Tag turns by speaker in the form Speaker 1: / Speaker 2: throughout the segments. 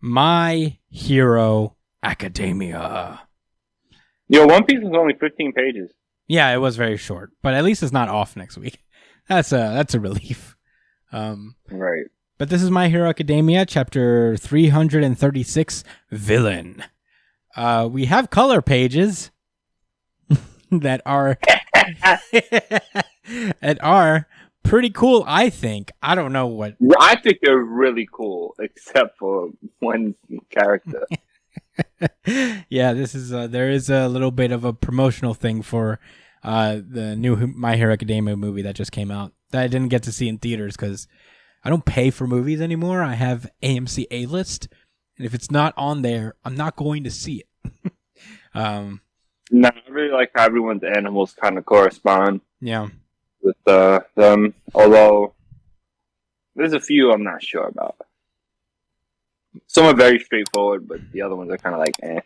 Speaker 1: My Hero Academia.
Speaker 2: Yo, One Piece was only 15 pages.
Speaker 1: Yeah, it was very short, but at least it's not off next week. That's a relief.
Speaker 2: Right.
Speaker 1: But this is My Hero Academia, chapter 336, Villain. We have color pages that are pretty cool, I think. I don't know what.
Speaker 2: I think they're really cool, except for one character.
Speaker 1: Yeah, this is there is a little bit of a promotional thing for the new My Hero Academia movie that just came out that I didn't get to see in theaters because I don't pay for movies anymore. I have AMC A-List, and if it's not on there, I'm not going to see it.
Speaker 2: No, I really like how everyone's animals kind of correspond.
Speaker 1: Yeah.
Speaker 2: With them, although there's a few I'm not sure about. Some are very straightforward, but the other ones are kind of like, eh.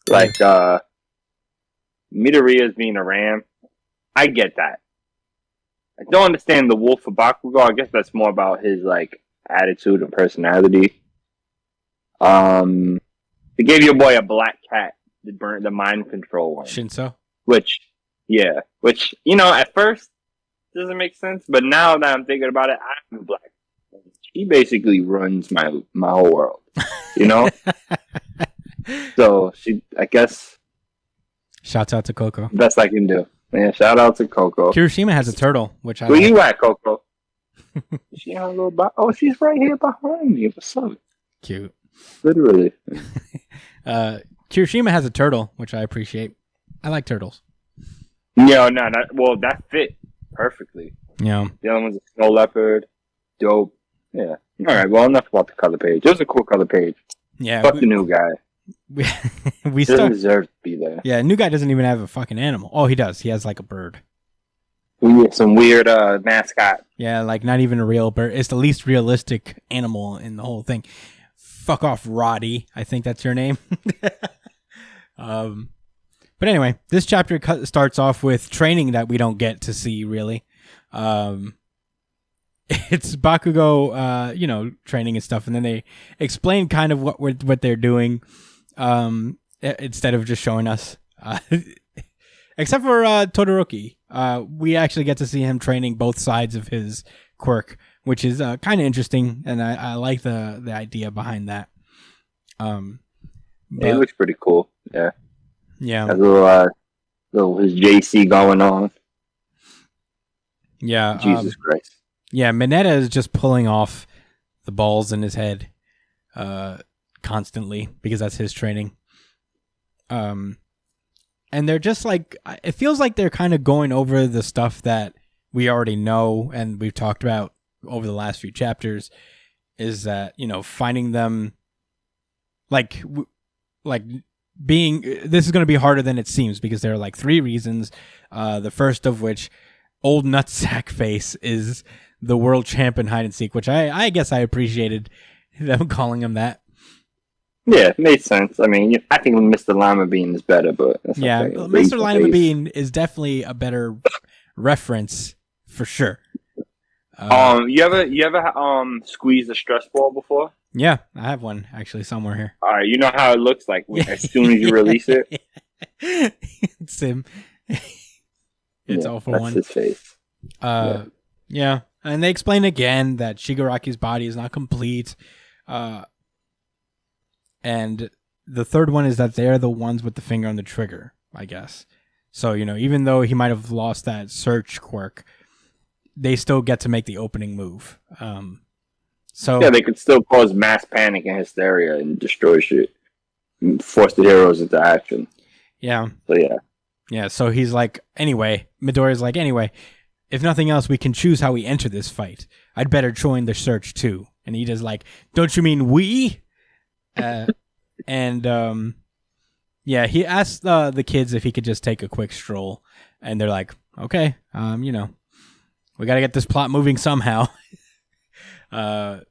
Speaker 2: Like, Midoriya's being a ram. I get that. I don't understand the wolf of Bakugo. I guess that's more about his, like, attitude and personality. They gave your boy a black cat, the mind control one.
Speaker 1: Shinso?
Speaker 2: Which, you know, at first, doesn't make sense, but now that I'm thinking about it, I'm black. She basically runs my whole world, you know? So, I guess...
Speaker 1: Shouts out to Coco.
Speaker 2: Best I can do. Yeah, shout out to Coco.
Speaker 1: Kirishima has a turtle, which I
Speaker 2: Where
Speaker 1: like.
Speaker 2: you at, Coco? She on a little oh, she's right here behind me. What's up?
Speaker 1: Cute.
Speaker 2: Literally.
Speaker 1: Kirishima has a turtle, which I appreciate. I like turtles.
Speaker 2: No, that fit perfectly.
Speaker 1: Yeah.
Speaker 2: The other one's a snow leopard. Dope. Yeah. All right. Well, enough about the color page. It was a cool color page.
Speaker 1: Yeah.
Speaker 2: Fuck the new guy.
Speaker 1: We
Speaker 2: doesn't deserve to be there.
Speaker 1: Yeah, new guy doesn't even have a fucking animal. Oh, he does. He has like a bird.
Speaker 2: We get some weird mascot.
Speaker 1: Yeah, like not even a real bird. It's the least realistic animal in the whole thing. Fuck off, Roddy. I think that's your name. But anyway, this chapter starts off with training that we don't get to see really. It's Bakugo, training and stuff, and then they explain kind of what they're doing, instead of just showing us. Except for Todoroki, we actually get to see him training both sides of his quirk, which is kind of interesting, and I like the idea behind that.
Speaker 2: It looks pretty cool. Yeah.
Speaker 1: Yeah.
Speaker 2: Has a little his JC going on.
Speaker 1: Yeah.
Speaker 2: Jesus Christ.
Speaker 1: Yeah, Mineta is just pulling off the balls in his head constantly because that's his training. And they're just like, it feels like they're kind of going over the stuff that we already know and we've talked about over the last few chapters, is that, finding them like being, this is going to be harder than it seems because there are like 3 reasons. The first of which, old nutsack face is the world champ in hide and seek, which I guess I appreciated them calling him that.
Speaker 2: Yeah, it made sense. I mean, I think Mr. Lima Bean is better, but that's
Speaker 1: yeah,
Speaker 2: okay.
Speaker 1: Mr. Lima Bean is definitely a better reference for sure.
Speaker 2: You ever squeezed a stress ball before?
Speaker 1: Yeah, I have one actually somewhere here.
Speaker 2: All right, you know how it looks like as soon as you release it.
Speaker 1: It's him. It's all for
Speaker 2: that's
Speaker 1: one.
Speaker 2: His face.
Speaker 1: Yeah, and they explain again that Shigaraki's body is not complete. And the third one is that they're the ones with the finger on the trigger, I guess. So, even though he might have lost that search quirk, they still get to make the opening move. So
Speaker 2: yeah, they could still cause mass panic and hysteria and destroy shit. And force the heroes into action.
Speaker 1: Yeah.
Speaker 2: So, yeah.
Speaker 1: Yeah, so he's like, Midoriya's like, anyway, if nothing else, we can choose how we enter this fight. I'd better join the search, too. And he just like, don't you mean we? He asked the kids if he could just take a quick stroll. And they're like, okay, we got to get this plot moving somehow. And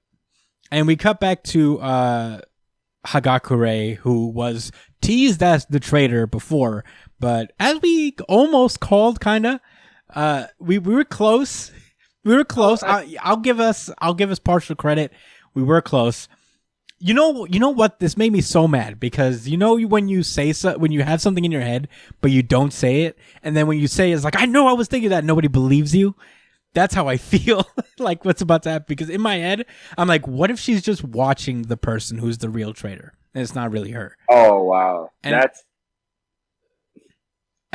Speaker 1: we cut back to Hagakure, who was teased as the traitor before, but as we almost called, kinda, we were close. We were close. I'll give us partial credit. We were close. You know what? This made me so mad because when you say when you have something in your head but you don't say it, and then when you say it's like I know I was thinking that, nobody believes you. That's how I feel like what's about to happen, because in my head I'm like, what if she's just watching the person who's the real traitor and it's not really her?
Speaker 2: Oh wow,
Speaker 1: and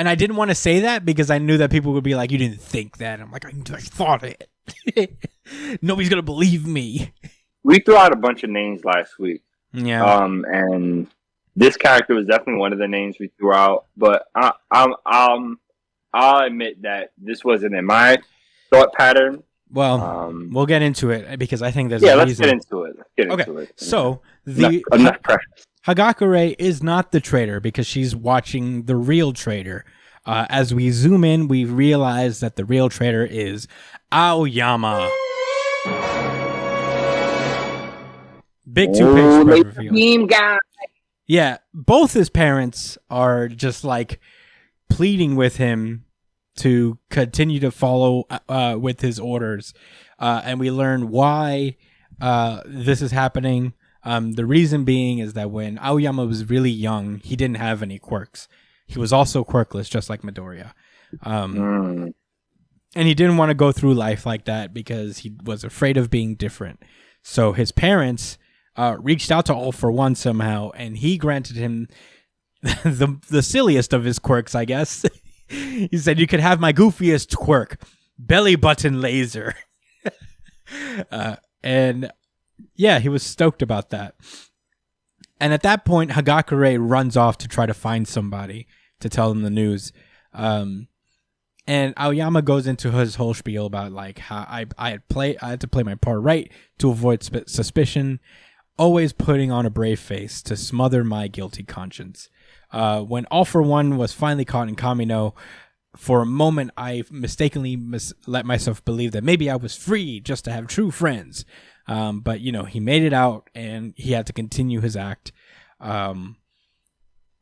Speaker 1: I didn't want to say that because I knew that people would be like, you didn't think that. I'm like, I thought it. Nobody's gonna believe me.
Speaker 2: We threw out a bunch of names last week.
Speaker 1: Yeah.
Speaker 2: And this character was definitely one of the names we threw out. But I'll admit that this wasn't in my thought pattern.
Speaker 1: Well, we'll get into it because I think there's
Speaker 2: a
Speaker 1: reason.
Speaker 2: Let's get into it.
Speaker 1: Okay. So
Speaker 2: enough pressure.
Speaker 1: Hagakure is not the traitor because she's watching the real traitor. As we zoom in, we realize that the real traitor is Aoyama. Big 2-page spread reveal.
Speaker 2: Guy.
Speaker 1: Yeah, both his parents are just like pleading with him to continue to follow with his orders, and we learn why this is happening. The reason being is that when Aoyama was really young, he didn't have any quirks. He was also quirkless, just like Midoriya. And he didn't want to go through life like that because he was afraid of being different. So his parents reached out to All For One somehow, and he granted him the silliest of his quirks, I guess. He said, you could have my goofiest quirk, belly button laser. And yeah, he was stoked about that. And at that point, Hagakure runs off to try to find somebody to tell them the news. And Aoyama goes into his whole spiel about like how I had to play my part right to avoid suspicion, always putting on a brave face to smother my guilty conscience. When All For One was finally caught in Kamino, for a moment I mistakenly let myself believe that maybe I was free just to have true friends. But he made it out and he had to continue his act. And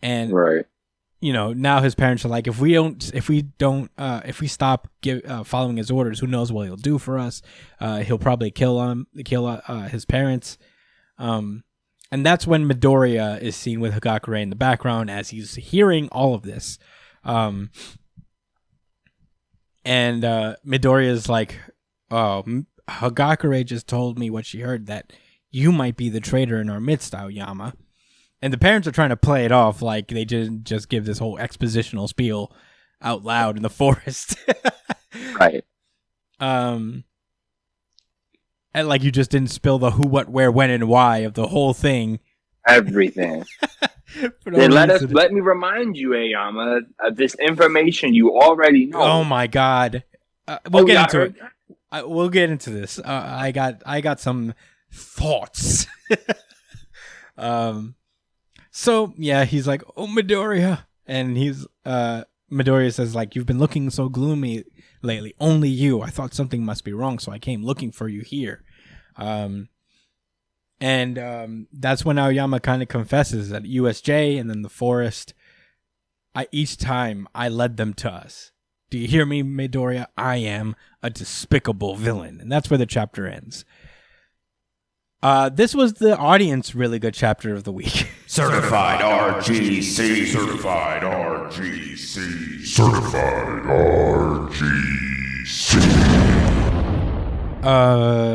Speaker 2: right.
Speaker 1: Now his parents are like, if we stop following his orders, who knows what he'll do for us? He'll probably kill his parents. And that's when Midoriya is seen with Hagakure in the background as he's hearing all of this. And Midoriya is like, oh, Hagakure just told me what she heard, that you might be the traitor in our midst, Aoyama. And the parents are trying to play it off like they didn't just give this whole expositional spiel out loud in the forest.
Speaker 2: Right.
Speaker 1: And like you just didn't spill the who, what, where, when, and why of the whole thing.
Speaker 2: Everything. Then let me remind you, Aoyama, of this information you already know.
Speaker 1: Oh my God. We'll get into it. We'll get into this. I got some thoughts. So yeah, he's like, oh, Midoriya, and Midoriya says like, you've been looking so gloomy lately. Only you. I thought something must be wrong, so I came looking for you here. And that's when Aoyama kind of confesses that USJ and then the forest. Each time I led them to us. Do you hear me, Midoriya? I am a despicable villain. And that's where the chapter ends. This was the audience really good chapter of the week.
Speaker 3: Certified RGC. Certified RGC. Certified RGC.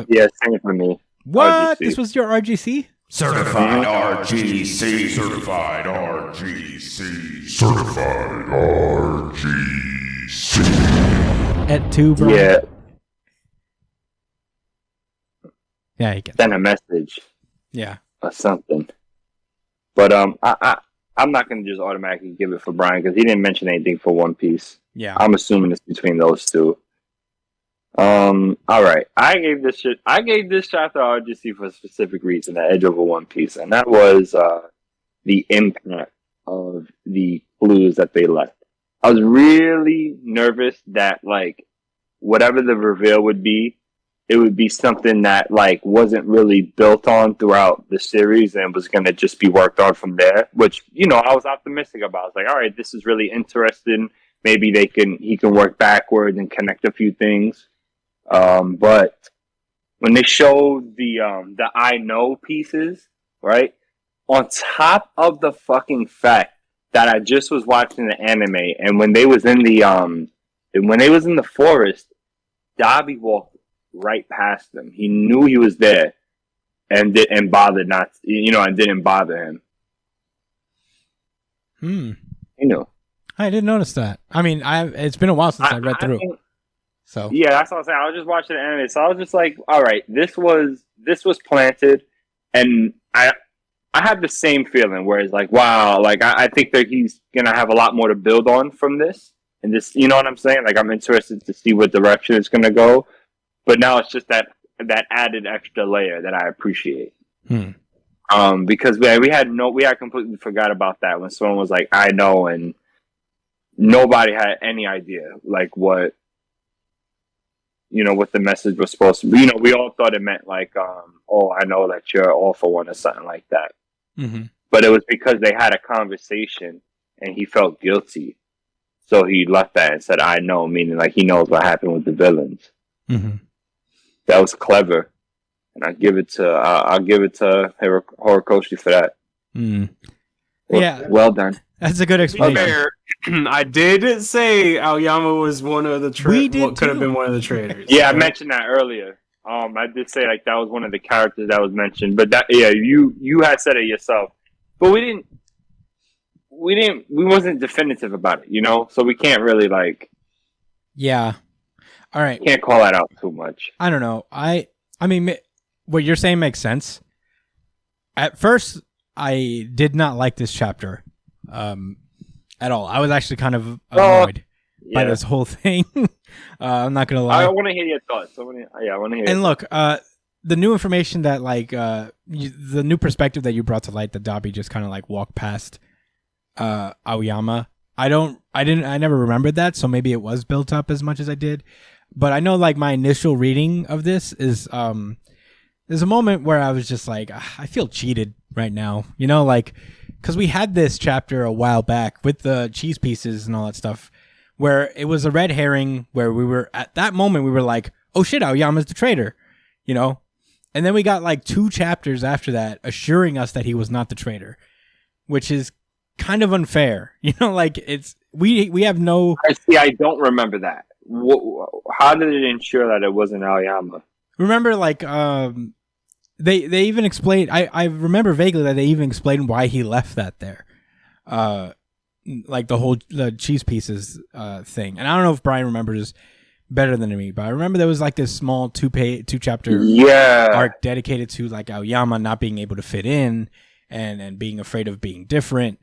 Speaker 2: Yeah, same for me.
Speaker 1: What?
Speaker 2: RGC.
Speaker 1: This was your RGC?
Speaker 3: Certified RGC. Certified RGC. Certified RGC.
Speaker 1: At 2, bro?
Speaker 2: Yeah.
Speaker 1: Yeah, you get
Speaker 2: Send a message.
Speaker 1: Yeah.
Speaker 2: Or something. But I'm not gonna just automatically give it for Brian because he didn't mention anything for One Piece.
Speaker 1: Yeah.
Speaker 2: I'm assuming it's between those two. All right. I gave this chapter RGC for a specific reason, the edge over One Piece, and that was the impact of the clues that they left. I was really nervous that like whatever the reveal would be, it would be something that like wasn't really built on throughout the series and was going to just be worked on from there, which, I was optimistic about. I was like, all right, this is really interesting. Maybe he can work backwards and connect a few things. But when they showed the I know pieces, right? On top of the fucking fact that I just was watching the anime, and when they was in the forest, Dobby walked right past them. He knew he was there, and didn't bother and didn't bother him. You know,
Speaker 1: I didn't notice that. I mean, it's been a while since I read through. So
Speaker 2: yeah, that's what I'm saying. I was just watching the anime, so I was just like, all right, this was planted, and I have the same feeling where it's like, wow, like I think that he's gonna have a lot more to build on from this, and this, you know what I'm saying? Like I'm interested to see what direction it's gonna go, but now it's just that added extra layer that I appreciate. Because we had completely forgot about that when someone was like, I know, and nobody had any idea like what the message was supposed to be. You know, we all thought it meant like, oh, I know that you're all for one or something like that. But it was because they had a conversation and he felt guilty. So he left that and said, I know, meaning like he knows what happened with the villains. That was clever. And I'll give it to Horikoshi for that. Well done.
Speaker 1: That's a good explanation.
Speaker 4: I did say Aoyama was one of the could have been one of the traitors.
Speaker 2: Yeah, I mentioned that earlier. I did say like that was one of the characters that was mentioned, but that you had said it yourself, but we wasn't definitive about it, you know, so we can't really like.
Speaker 1: Yeah. All right.
Speaker 2: Can't call that out too much.
Speaker 1: I don't know. I mean, what you're saying makes sense. At first, I did not like this chapter. At all. I was actually kind of annoyed by this whole thing. I'm not gonna lie.
Speaker 2: I want to hear your thoughts. I want to hear.
Speaker 1: And look, the new information that like the new perspective that you brought to light, that Dobby just kind of like walked past Aoyama. I never remembered that, so maybe it was built up as much as I did. But I know like my initial reading of this is there's a moment where I was just like, I feel cheated right now, you know, like. Because we had this chapter a while back with the cheese pieces and all that stuff, where it was a red herring, where we were, at that moment, we were like, oh shit, Aoyama's the traitor, you know? And then we got like 2 chapters after that assuring us that he was not the traitor, which is kind of unfair. You know, like we have no...
Speaker 2: I don't remember that. How did it ensure that it wasn't Aoyama?
Speaker 1: Remember, like, They even explained. I remember vaguely that they even explained why he left that there, like the cheese pieces thing. And I don't know if Brian remembers better than me, but I remember there was like this small 2 chapter arc dedicated to like Aoyama not being able to fit in and being afraid of being different,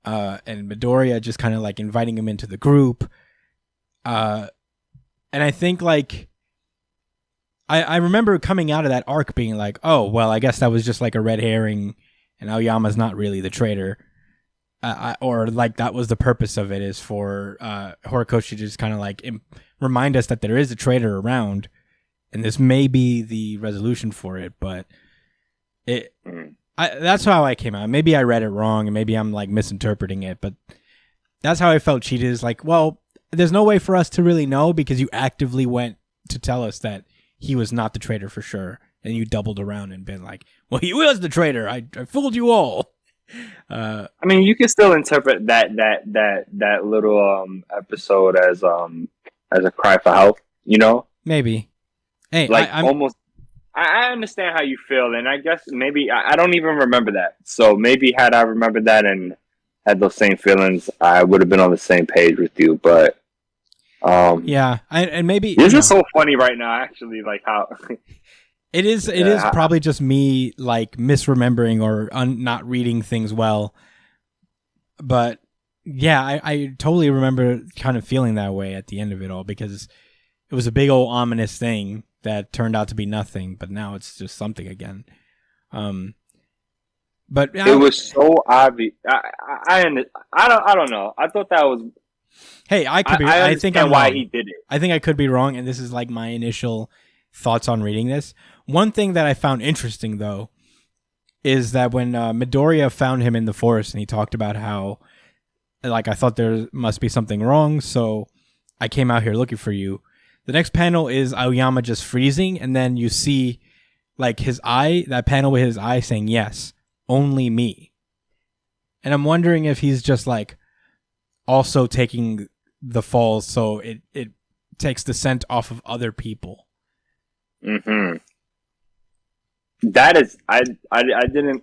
Speaker 1: and Midoriya just kind of like inviting him into the group, and I think like. I remember coming out of that arc being like, oh, well, I guess that was just like a red herring and Aoyama's not really the traitor. Or like that was the purpose of it, is for Horikoshi to just kind of like remind us that there is a traitor around and this may be the resolution for it. But that's how I came out. Maybe I read it wrong and maybe I'm like misinterpreting it, but that's how I felt cheated. Is like, well, there's no way for us to really know because you actively went to tell us that he was not the traitor for sure, and you doubled around and been like, well, he was the traitor. I fooled you all.
Speaker 2: I mean, you can still interpret that little episode as a cry for help, you know?
Speaker 1: Maybe. Hey,
Speaker 2: like almost. I understand how you feel, and I guess maybe I don't even remember that. So maybe had I remembered that and had those same feelings, I would have been on the same page with you. But
Speaker 1: and maybe
Speaker 2: this is so funny right now. Actually, like how
Speaker 1: it is. It is probably just me like misremembering or not reading things well. But yeah, I totally remember kind of feeling that way at the end of it all, because it was a big old ominous thing that turned out to be nothing, but now it's just something again. But
Speaker 2: it was so obvious. I don't know. I thought that was.
Speaker 1: Hey, I could be.
Speaker 2: I
Speaker 1: think I'm
Speaker 2: why
Speaker 1: wrong.
Speaker 2: He did it.
Speaker 1: I think I could be wrong, and this is like my initial thoughts on reading this. One thing that I found interesting, though, is that when Midoriya found him in the forest, and he talked about how, like, I thought there must be something wrong, so I came out here looking for you. The next panel is Aoyama just freezing, and then you see, like, his eye, that panel with his eye saying yes. only me. And I'm wondering if he's just like also taking the falls so it takes the scent off of other people.
Speaker 2: Mm-hmm. That is, I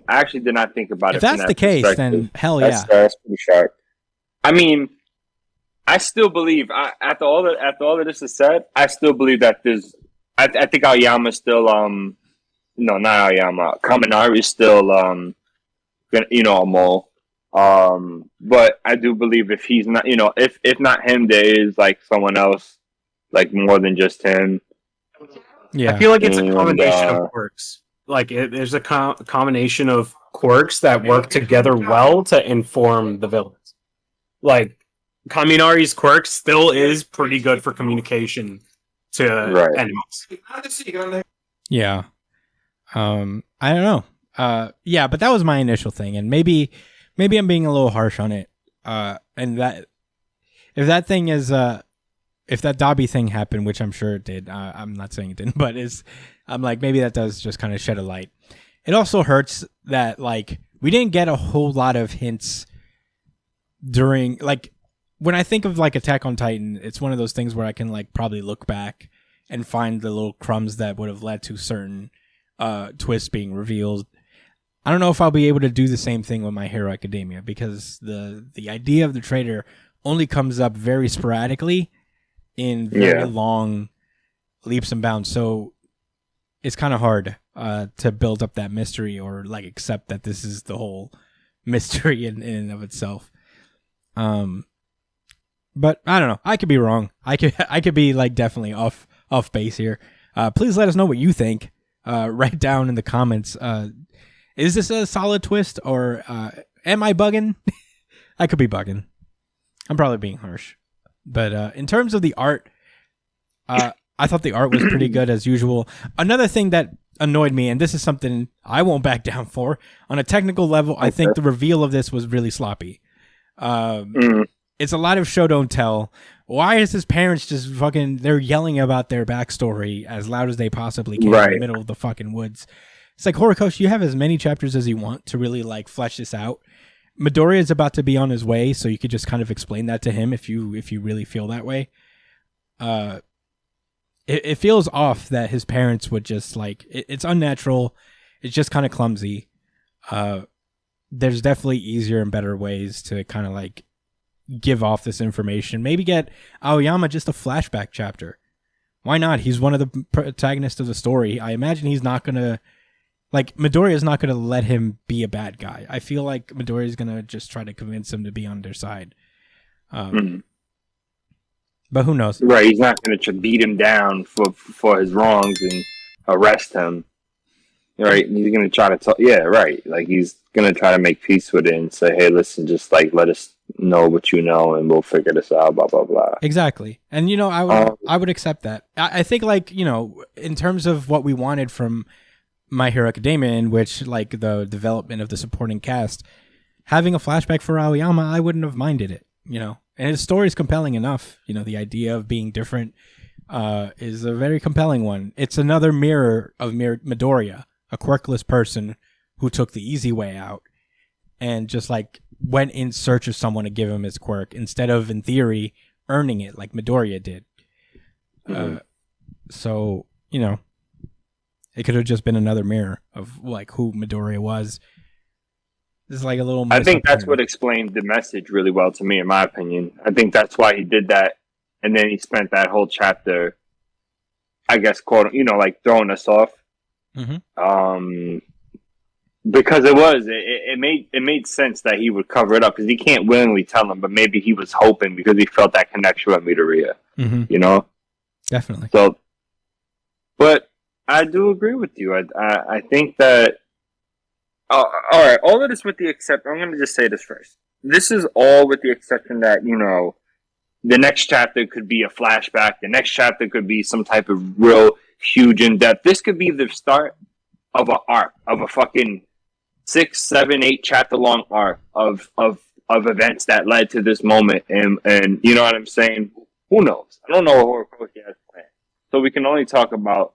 Speaker 2: actually did not think about it.
Speaker 1: If that's the case, then hell yeah.
Speaker 2: That's pretty sharp. I mean, I still believe after all of this is said, I still believe that there's. I think Aoyama still no, not Aoyama. Kaminari is still a mole. But I do believe if he's not, if not him, there is like someone else, like more than just him.
Speaker 1: Yeah,
Speaker 4: I feel like it's a combination of quirks. Like there's a combination of quirks that work together well to inform the villains. Like Kaminari's quirk still is pretty good for communication to enemies.
Speaker 1: Yeah. I don't know. Yeah, but that was my initial thing, and maybe I'm being a little harsh on it. And that if that thing is if that Dobby thing happened, which I'm sure it did, I'm not saying it didn't, but I'm like, maybe that does just kind of shed a light. It also hurts that like we didn't get a whole lot of hints during, like, when I think of like Attack on Titan, it's one of those things where I can like probably look back and find the little crumbs that would have led to certain twists being revealed. I don't know if I'll be able to do the same thing with My Hero Academia, because the idea of the traitor only comes up very sporadically in very long leaps and bounds. So it's kind of hard to build up that mystery or like accept that this is the whole mystery in and of itself. But I don't know. I could be wrong. I could be like definitely off base here. Please let us know what you think. Write down in the comments. Is this a solid twist, or am I bugging? I could be bugging. I'm probably being harsh. But in terms of the art, I thought the art was pretty good as usual. Another thing that annoyed me, and this is something I won't back down for, on a technical level, I think the reveal of this was really sloppy. It's a lot of show don't tell. Why is his parents just fucking, they're yelling about their backstory as loud as they possibly can in the middle of the fucking woods. It's like, Horikoshi, you have as many chapters as you want to really like flesh this out. Midoriya is about to be on his way, so you could just kind of explain that to him if you really feel that way. It feels off that his parents would just like, it's unnatural. It's just kind of clumsy. There's definitely easier and better ways to kind of like give off this information. Maybe get Aoyama just a flashback chapter. Why not? He's one of the protagonists of the story. I imagine he's not going to, like, Midoriya is not going to let him be a bad guy. I feel like Midoriya is going to just try to convince him to be on their side. But who knows?
Speaker 2: Right, he's not going to beat him down for his wrongs and arrest him. Right, he's going to try to talk. Yeah, right. Like, he's going to try to make peace with it and say, hey, listen, just like let us know what you know and we'll figure this out, blah, blah, blah.
Speaker 1: Exactly. And, I would accept that. I think, like, in terms of what we wanted from My Hero Academia, in which, like, the development of the supporting cast, having a flashback for Aoyama, I wouldn't have minded it, And his story is compelling enough. The idea of being different is a very compelling one. It's another mirror of Midoriya, a quirkless person who took the easy way out and just like went in search of someone to give him his quirk instead of, in theory, earning it like Midoriya did. So, it could have just been another mirror of like who Midoriya was. This is like a little.
Speaker 2: I think that's what explained the message really well to me, in my opinion. I think that's why he did that, and then he spent that whole chapter, I guess, like throwing us off. Because it made sense that he would cover it up, because he can't willingly tell him, but maybe he was hoping because he felt that connection with Midoriya.
Speaker 1: Definitely.
Speaker 2: So, but I do agree with you. I think that. All right, all of this with the exception. I'm going to just say this first. This is all with the exception that the next chapter could be a flashback. The next chapter could be some type of real huge in depth. This could be the start of an arc, of a fucking 6, 7, 8 chapter long arc of events that led to this moment. And you know what I'm saying? Who knows? I don't know what Horikoshi has planned. So we can only talk about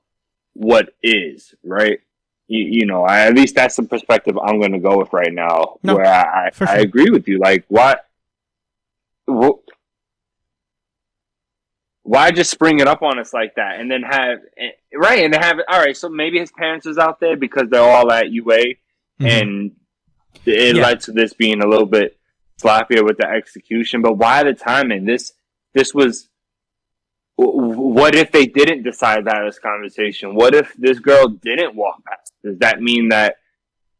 Speaker 2: what is, right? you know, at least that's the perspective I'm going to go with right now.
Speaker 1: No,
Speaker 2: where I
Speaker 1: for sure.
Speaker 2: agree with you. Like, why just spring it up on us like that, and then have right and have all right? So maybe his parents was out there because they're all at UA, and it led to this being a little bit sloppier with the execution. But why the timing? This was. What if they didn't decide that this conversation? What if this girl didn't walk past? Does that mean that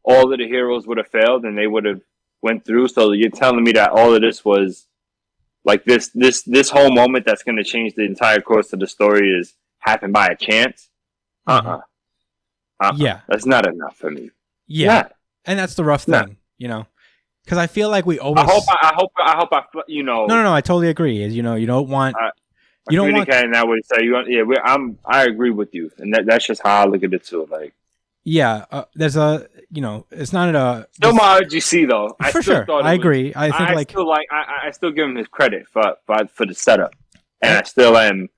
Speaker 2: all of the heroes would have failed and they would have went through? So you're telling me that all of this was like this whole moment that's going to change the entire course of the story is happened by a chance?
Speaker 1: Yeah,
Speaker 2: that's not enough for me.
Speaker 1: Yeah, and that's the rough thing, you know, because I feel like we always.
Speaker 2: I hope you know.
Speaker 1: No, I totally agree. Is you know you don't want. You don't want
Speaker 2: that way. So I agree with you, and that's just how I look at it too. Like,
Speaker 1: there's a it's not a
Speaker 2: still my RGC though.
Speaker 1: For sure, I agree. I think
Speaker 2: I still give him his credit for the setup, and I still am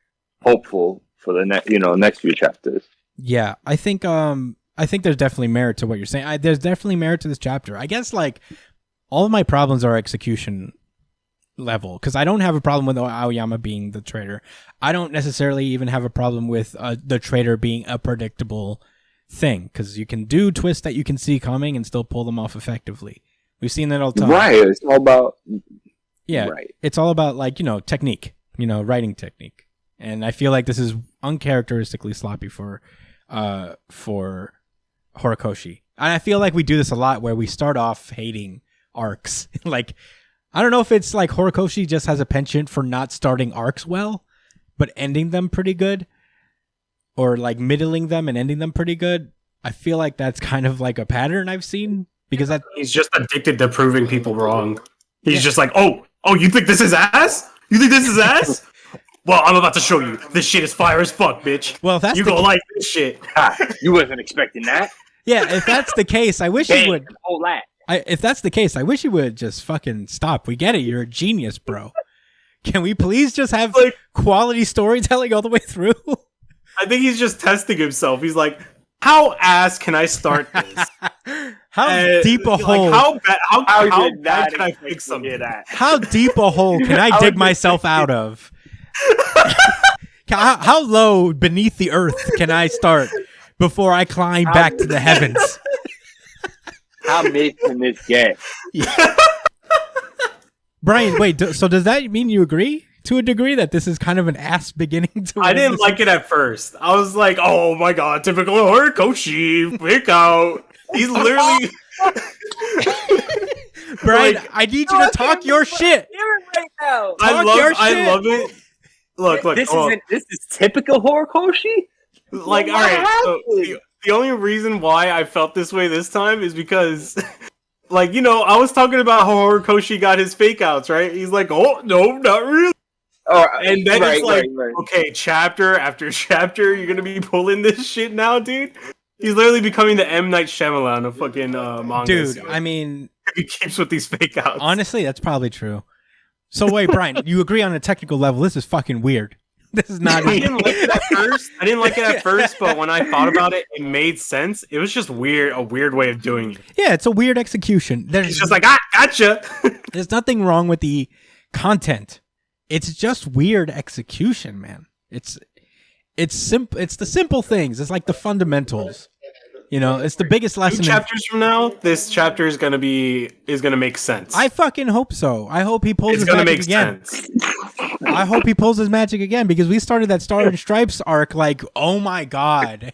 Speaker 2: hopeful for the next few chapters.
Speaker 1: Yeah, I think there's definitely merit to what you're saying. There's definitely merit to this chapter. I guess like all of my problems are execution level, because I don't have a problem with Aoyama being the traitor. I don't necessarily even have a problem with the traitor being a predictable thing, because you can do twists that you can see coming and still pull them off effectively. We've seen that all the time.
Speaker 2: Right. It's all about
Speaker 1: right. It's all about like technique, writing technique, and I feel like this is uncharacteristically sloppy for Horikoshi, and I feel like we do this a lot where we start off hating arcs like. I don't know if it's like Horikoshi just has a penchant for not starting arcs well, but ending them pretty good, or like middling them and ending them pretty good. I feel like that's kind of like a pattern I've seen, because
Speaker 4: he's just addicted to proving people wrong. He's just like, oh, you think this is ass? You think this is ass? Well, I'm about to show you. This shit is fire as fuck, bitch.
Speaker 1: Well, if that's
Speaker 4: you gonna like this shit.
Speaker 2: You wasn't expecting that.
Speaker 1: Yeah, if that's the case, I wish you would.
Speaker 2: Whole lot.
Speaker 1: If that's the case, I wish you would just fucking stop. We get it. You're a genius, bro. Can we please just have quality storytelling all the way through?
Speaker 4: I think he's just testing himself. He's like, how ass can I start this?
Speaker 1: How deep a hole?
Speaker 4: How bad can I fix something?
Speaker 1: How deep a hole can I dig myself out of? How low beneath the earth can I start before I climb back to the heavens?
Speaker 2: How mid can this get?
Speaker 1: Yeah. Brian, wait. So does that mean you agree to a degree that this is kind of an ass beginning to?
Speaker 4: I didn't like it at first. I was like, "Oh my god, typical Horikoshi, pick out." He's literally.
Speaker 1: Brian, I need you to talk your shit.
Speaker 2: Right now.
Speaker 4: I love it. Look.
Speaker 2: This is typical Horikoshi.
Speaker 4: Like, all right. So the only reason why I felt this way this time is because, like, I was talking about how Horikoshi got his fake outs, right? He's like, oh, no, not really. And then it's like, okay, chapter after chapter, you're going to be pulling this shit now, dude? He's literally becoming the M. Night Shyamalan of fucking manga.
Speaker 1: Dude, I mean...
Speaker 4: He keeps with these fake outs.
Speaker 1: Honestly, that's probably true. So wait, Brian, you agree on a technical level, this is fucking weird. This is not.
Speaker 4: I didn't like it at first, but when I thought about it, it made sense. It was just weird, a weird way of doing it.
Speaker 1: Yeah, it's a weird execution.
Speaker 4: It's just like, gotcha.
Speaker 1: There's nothing wrong with the content. It's just weird execution, man. It's simple. It's the simple things. It's like the fundamentals. It's the biggest lesson.
Speaker 4: 2 chapters from now, this chapter is gonna make sense.
Speaker 1: I fucking hope so. I hope he pulls his magic again.
Speaker 4: Sense.
Speaker 1: I hope he pulls his magic again, because we started that Star and Stripes arc like, oh my god,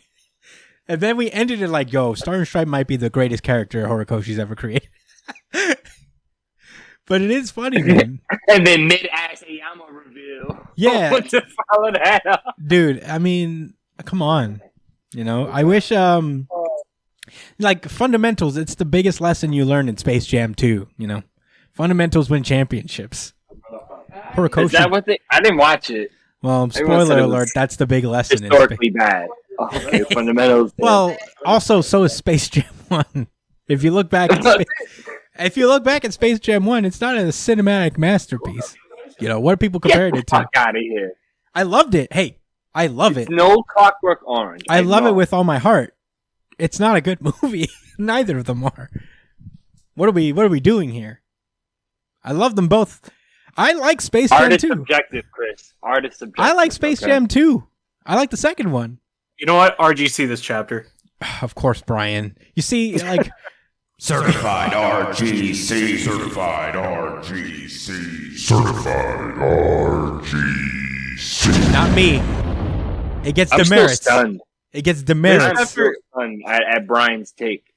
Speaker 1: and then we ended it like, yo, Star and Stripe might be the greatest character Horikoshi's ever created. But it is funny, man.
Speaker 2: And then mid-ass Aoyama reveal.
Speaker 1: Yeah.
Speaker 2: To follow that up.
Speaker 1: Dude, I mean, come on. I wish, like, fundamentals, it's the biggest lesson you learn in Space Jam 2, Fundamentals win championships. Horikoshi.
Speaker 2: Is that what I didn't watch it.
Speaker 1: Well, spoiler alert, that's the big lesson.
Speaker 2: Historically bad. Okay, fundamentals.
Speaker 1: Well, also, so is Space Jam 1. If you look back at Space Jam 1, it's not a cinematic masterpiece. What are people comparing it to?
Speaker 2: Fuck out of here.
Speaker 1: I loved it. Hey, I love it.
Speaker 2: No Clockwork Orange.
Speaker 1: I love it with all my heart. It's not a good movie. Neither of them are. What are we doing here? I love them both. I like Space Jam
Speaker 2: Artist
Speaker 1: 2.
Speaker 2: subjective, Chris. Artist subjective.
Speaker 1: I like Space Jam 2. I like the second one.
Speaker 4: You know what? RGC this chapter.
Speaker 1: Of course, Brian. You see, like...
Speaker 3: Certified RGC. Certified RGC. Certified RGC.
Speaker 1: Not me. It gets
Speaker 2: I'm
Speaker 1: demerits.
Speaker 2: still stunned.
Speaker 1: It gets
Speaker 2: I'm
Speaker 1: demerits.
Speaker 2: still stunned at Brian's take.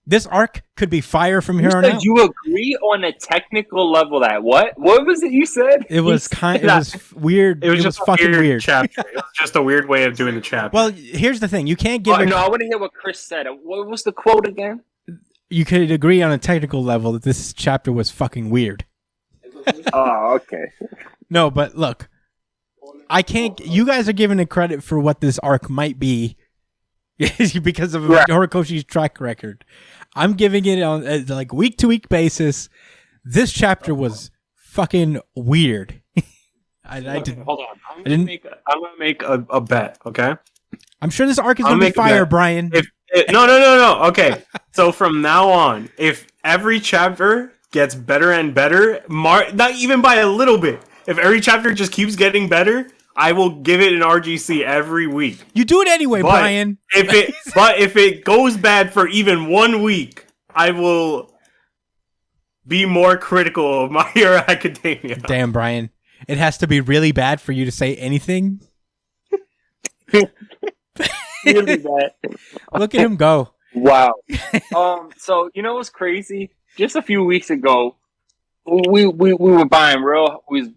Speaker 1: This arc could be fire from here
Speaker 2: You
Speaker 1: on
Speaker 2: said
Speaker 1: out.
Speaker 2: you agree on a technical level that what? What was it you said?
Speaker 1: It was It was weird.
Speaker 4: It was just
Speaker 1: fucking
Speaker 4: a
Speaker 1: weird.
Speaker 4: chapter. It was just a weird way of doing the chapter.
Speaker 1: Well, here's the thing: you can't give.
Speaker 2: No, I want to hear what Chris said. What was the quote again?
Speaker 1: You could agree on a technical level that this chapter was fucking weird.
Speaker 2: Oh, okay.
Speaker 1: No, but look, I can't. You guys are giving it credit for what this arc might be because of Horikoshi's track record. I'm giving it on a, like week to week basis. This chapter was fucking weird. I did.
Speaker 4: Hold on. I'm gonna make a bet. Okay.
Speaker 1: I'm sure this arc is
Speaker 4: I'll
Speaker 1: gonna be
Speaker 4: make a
Speaker 1: fire,
Speaker 4: bet.
Speaker 1: Brian.
Speaker 4: No. Okay. So from now on, if every chapter gets better and better, not even by a little bit, if every chapter just keeps getting better, I will give it an RGC every week.
Speaker 1: You do it anyway,
Speaker 4: But
Speaker 1: Brian.
Speaker 4: If it goes bad for even 1 week, I will be more critical of My Hero Academia.
Speaker 1: Damn, Brian. It has to be really bad for you to say anything.
Speaker 2: Really bad.
Speaker 1: Look at him go.
Speaker 2: Wow. So you know what's crazy? Just a few weeks ago, we were buying we was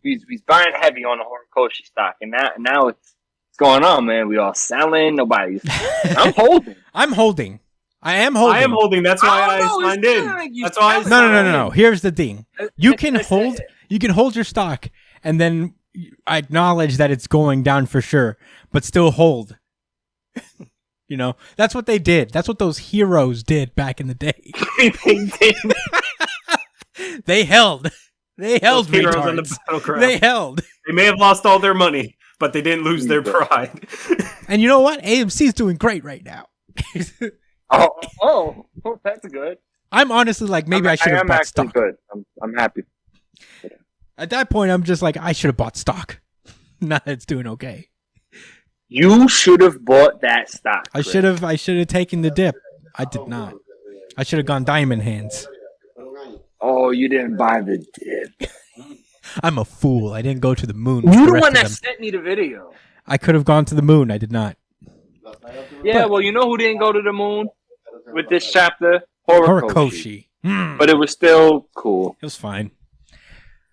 Speaker 2: buying heavy on the Horikoshi stock, and now it's going on, man. We all selling. Nobody's. I'm holding.
Speaker 1: I'm holding. I am holding.
Speaker 4: I am holding. That's why I signed in. That's why I signed in.
Speaker 1: No. Here's the thing. You can hold. You can hold your stock, and then I acknowledge that it's going down for sure, but still hold. You know, that's what they did. That's what those heroes did back in the day. They held. They held
Speaker 4: Those heroes in the
Speaker 1: retards.
Speaker 4: battleground.
Speaker 1: They held.
Speaker 4: They may have lost all their money, but they didn't lose their pride.
Speaker 1: And you know what? AMC's doing great right now.
Speaker 2: Oh, that's good.
Speaker 1: I'm honestly like, maybe I should have bought
Speaker 2: actually
Speaker 1: stock.
Speaker 2: good. I'm happy.
Speaker 1: At that point, I'm just like, I should have bought stock. Now it's doing okay.
Speaker 2: You should have bought that stock.
Speaker 1: I should have taken the dip. I did not. I should have gone diamond hands.
Speaker 2: Oh, you didn't buy the dip.
Speaker 1: I'm a fool. I didn't go to the moon.
Speaker 2: You're
Speaker 1: the
Speaker 2: the one
Speaker 1: rest of
Speaker 2: that
Speaker 1: them.
Speaker 2: sent me the video.
Speaker 1: I could have gone to the moon. I did not.
Speaker 2: Yeah, well, you know who didn't go to the moon with this chapter? Horikoshi.
Speaker 1: Horikoshi.
Speaker 2: But it was still cool.
Speaker 1: It was fine.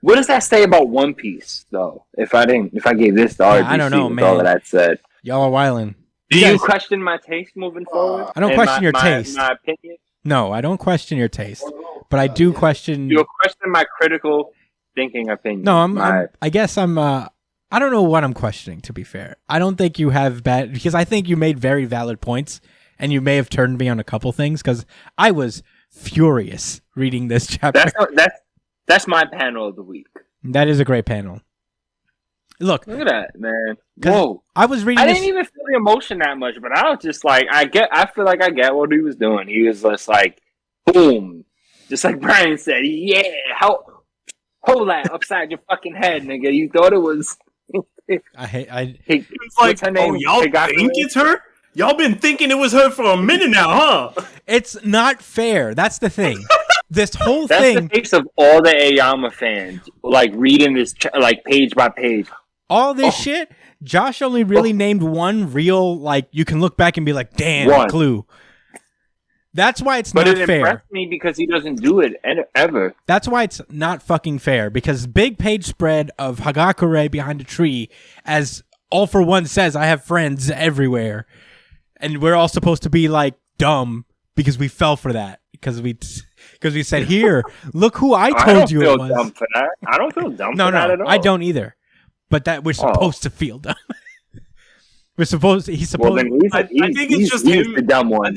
Speaker 2: What does that say about One Piece, though? If I gave this to RGC,
Speaker 1: I don't know,
Speaker 2: with
Speaker 1: man.
Speaker 2: all of that said,
Speaker 1: Y'all are wildin'.
Speaker 2: do
Speaker 1: guys-
Speaker 2: you question my taste moving forward?
Speaker 1: I don't
Speaker 2: And
Speaker 1: question your taste.
Speaker 2: My opinion.
Speaker 1: No, I don't question your taste, but I do question.
Speaker 2: You question my critical thinking opinion.
Speaker 1: No, I guess I'm. I don't know what I'm questioning. To be fair, I don't think you have bad because I think you made very valid points, and you may have turned me on a couple things because I was furious reading this chapter.
Speaker 2: That's my panel of the week.
Speaker 1: That is a great panel. Look
Speaker 2: at that, man. Whoa.
Speaker 1: I was reading.
Speaker 2: I didn't even feel the emotion that much, but I was just like, I feel like I get what he was doing. He was just like, boom, just like Brian said, yeah, hold that upside your fucking head, nigga. You thought it was.
Speaker 4: It's like, oh, y'all think it's her? Y'all been thinking it was her for a minute now, huh?
Speaker 1: It's not fair. That's the thing. This whole
Speaker 2: That's
Speaker 1: thing.
Speaker 2: the face of all the Aoyama fans, like reading this, like page by page.
Speaker 1: All this shit. Josh only really named one real, like, you can look back and be like, damn, clue. That's why it's not
Speaker 2: fair. But it
Speaker 1: fair.
Speaker 2: impressed me because he doesn't do it ever.
Speaker 1: That's why it's not fucking fair. Because big page spread of Hagakure behind a tree, as All for One says, I have friends everywhere. And we're all supposed to be, like, dumb because we fell for that. Because we said, here, look who I told you it was.
Speaker 2: I don't feel dumb for that. I don't feel dumb
Speaker 1: No,
Speaker 2: for that at all.
Speaker 1: I don't either. But that we're supposed to feel dumb. He's supposed.
Speaker 2: Well, then
Speaker 4: I think it's just him.
Speaker 2: The dumb one.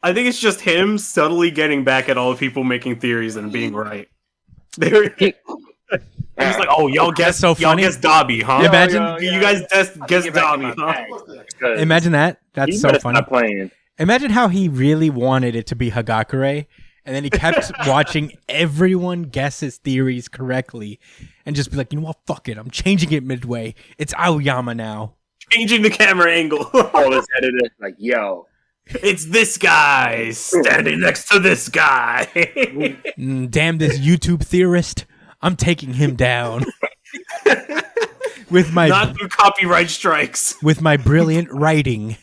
Speaker 4: I think it's just him subtly getting back at all the people making theories and being right. He's like, "Oh, y'all guess
Speaker 1: so funny.
Speaker 4: Y'all guess Dobby, huh?
Speaker 1: Imagine-
Speaker 4: you guys guess Dobby, huh?"
Speaker 1: Imagine that. That's
Speaker 2: You
Speaker 1: so
Speaker 2: better
Speaker 1: funny.
Speaker 2: stop playing.
Speaker 1: Imagine how he really wanted it to be Hagakure, and then he kept watching everyone guess his theories correctly, and just be like, you know what, fuck it, I'm changing it midway. It's Aoyama now.
Speaker 4: Changing the camera angle.
Speaker 2: All this editor, like, yo,
Speaker 4: It's this guy standing next to this guy.
Speaker 1: Damn this YouTube theorist. I'm taking him down. with my
Speaker 4: Not through copyright strikes.
Speaker 1: with my brilliant writing.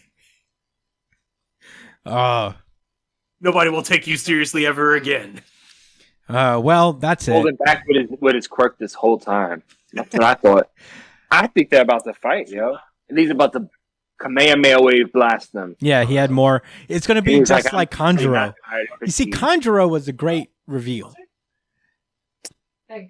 Speaker 4: Nobody will take you seriously ever again.
Speaker 1: Well, that's it.
Speaker 2: holding back with his quirk this whole time. That's what I thought. I think they're about to fight, yo. And he's about to Kamehameha wave blast them.
Speaker 1: Yeah, he had more. It's going to be
Speaker 2: He's
Speaker 1: just like
Speaker 2: I'm
Speaker 1: Kanjuro.
Speaker 2: not tired of
Speaker 1: You see,
Speaker 2: Christine.
Speaker 1: Kanjuro was a great reveal.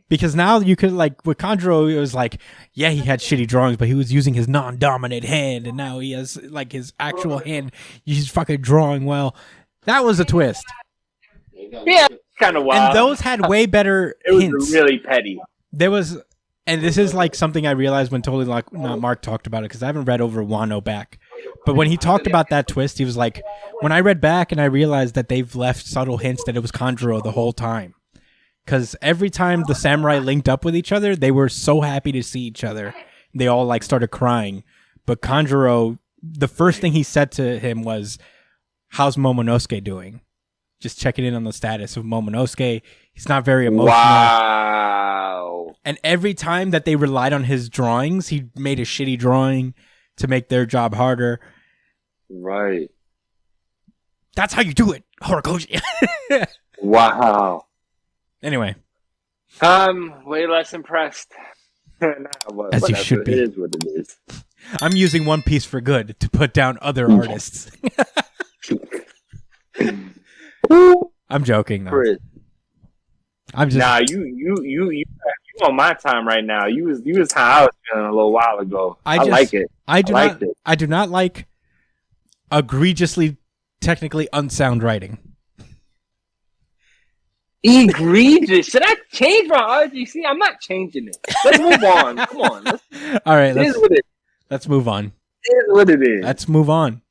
Speaker 1: Because now you could, like, with Kanjuro, it was like, yeah, he had shitty drawings, but he was using his non-dominant hand, and now he has, like, his actual hand. He's fucking drawing well. That was a twist.
Speaker 2: Yeah, kind of wild.
Speaker 1: And those had way better
Speaker 2: it was
Speaker 1: hints.
Speaker 2: really petty.
Speaker 1: There was, and this is like something I realized when totally like not Mark talked about it, because I haven't read over Wano back. But when he talked about that twist, he was like, when I read back and I realized that they've left subtle hints that it was Kanjuro the whole time. Because every time the samurai linked up with each other, they were so happy to see each other. They all like started crying. But Kanjuro, the first thing he said to him was, "How's Momonosuke doing?" Just checking in on the status of Momonosuke. He's not very emotional.
Speaker 2: Wow.
Speaker 1: And every time that they relied on his drawings, he made a shitty drawing to make their job harder.
Speaker 2: Right.
Speaker 1: That's how you do it, Horikoshi.
Speaker 2: Wow.
Speaker 1: Anyway,
Speaker 2: way less impressed. Nah,
Speaker 1: As you
Speaker 2: whatever.
Speaker 1: should be.
Speaker 2: It is what it is.
Speaker 1: I'm using One Piece for good to put down other artists. I'm joking though.
Speaker 2: Chris.
Speaker 1: I'm just
Speaker 2: Nah, you on my time right now. You was how I was feeling a little while ago. I like it.
Speaker 1: I do
Speaker 2: liked
Speaker 1: not
Speaker 2: it.
Speaker 1: I do not like egregiously technically unsound writing.
Speaker 2: Egregious. Should I change my RGC? I'm not changing it. Let's move on. Come on.
Speaker 1: All right,
Speaker 2: It is what it
Speaker 1: let's move on.
Speaker 2: is. What it is.
Speaker 1: Let's move on.